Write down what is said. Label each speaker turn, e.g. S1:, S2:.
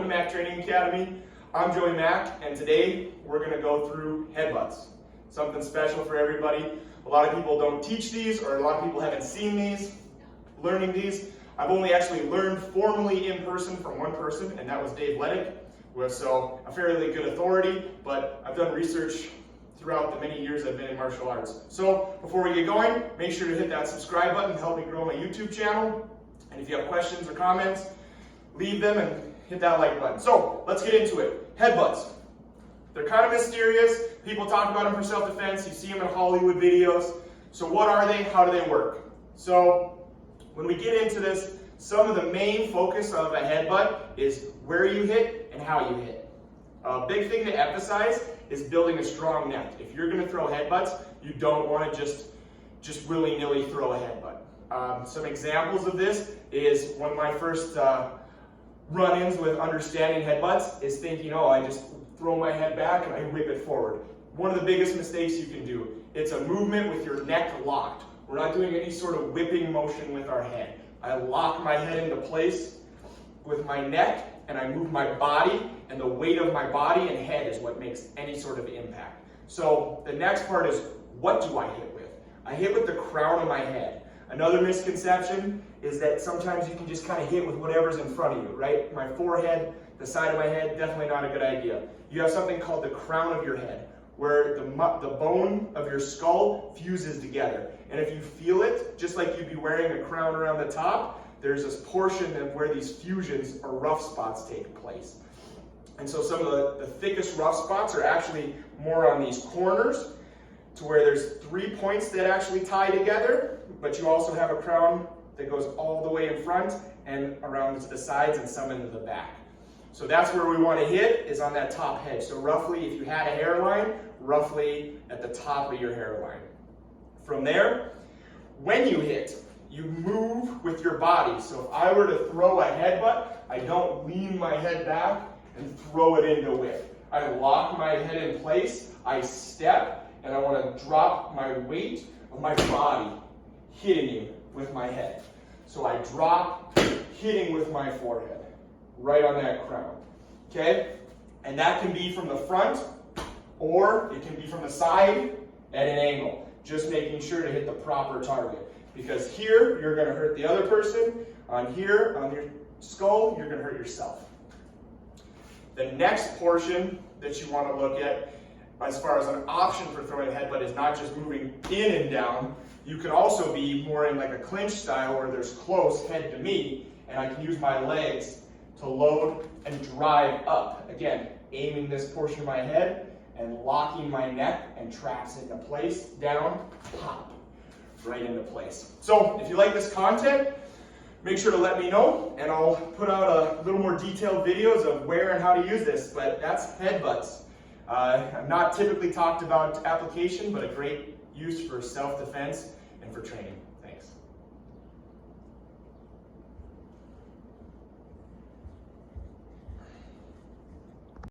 S1: to Mack Training Academy. I'm Joey Mack, and today we're going to go through headbutts. Something special for everybody. A lot of people don't teach these, or a lot of people haven't seen these, learning these. I've only actually learned formally in person from one person, and that was Dave Leddick, so a fairly good authority, but I've done research throughout the many years I've been in martial arts. So before we get going, make sure to hit that subscribe button to help me grow my YouTube channel. And if you have questions or comments, leave them and hit that like button. So let's get into it. Headbutts. They're kind of mysterious. People talk about them for self-defense. You see them in Hollywood videos. So what are they? How do they work? So when we get into this, some of the main focus of a headbutt is where you hit and how you hit. A big thing to emphasize is building a strong neck. If you're going to throw headbutts, you don't want to just willy-nilly throw a headbutt. Some examples of this is one of my first run-ins with understanding headbutts is thinking, oh, I just throw my head back and I whip it forward. One of the biggest mistakes you can do. It's a movement with your neck locked. We're not doing any sort of whipping motion with our head. I lock my head into place with my neck and I move my body, and the weight of my body and head is what makes any sort of impact. So the next part is, what do I hit with? I hit with the crown of my head. Another misconception is that sometimes you can just kind of hit with whatever's in front of you, right? My forehead, the side of my head, definitely not a good idea. You have something called the crown of your head, where the bone of your skull fuses together. And if you feel it, just like you'd be wearing a crown around the top, there's this portion of where these fusions or rough spots take place. And so some of the thickest rough spots are actually more on these corners, to where there's 3 points that actually tie together, but you also have a crown that goes all the way in front and around to the sides and some into the back. So that's where we want to hit, is on that top hedge. So roughly, if you had a hairline, roughly at the top of your hairline. From there, when you hit, you move with your body. So if I were to throw a headbutt, I don't lean my head back and throw it into whip. I lock my head in place, I step, and I want to drop my weight of my body hitting you with my head. So I drop, hitting with my forehead, right on that crown. Okay? And that can be from the front, or it can be from the side at an angle. Just making sure to hit the proper target. Because here, you're going to hurt the other person. On here, on your skull, you're going to hurt yourself. The next portion that you want to look at, as far as an option for throwing a headbutt, is not just moving in and down. You can also be more in like a clinch style where there's close head to me, and I can use my legs to load and drive up. Again, aiming this portion of my head and locking my neck and traps it into place, down, pop, right into place. So if you like this content, make sure to let me know, and I'll put out a little more detailed videos of where and how to use this, but that's headbutts. I've not typically talked about application, but a great use for self-defense and for training.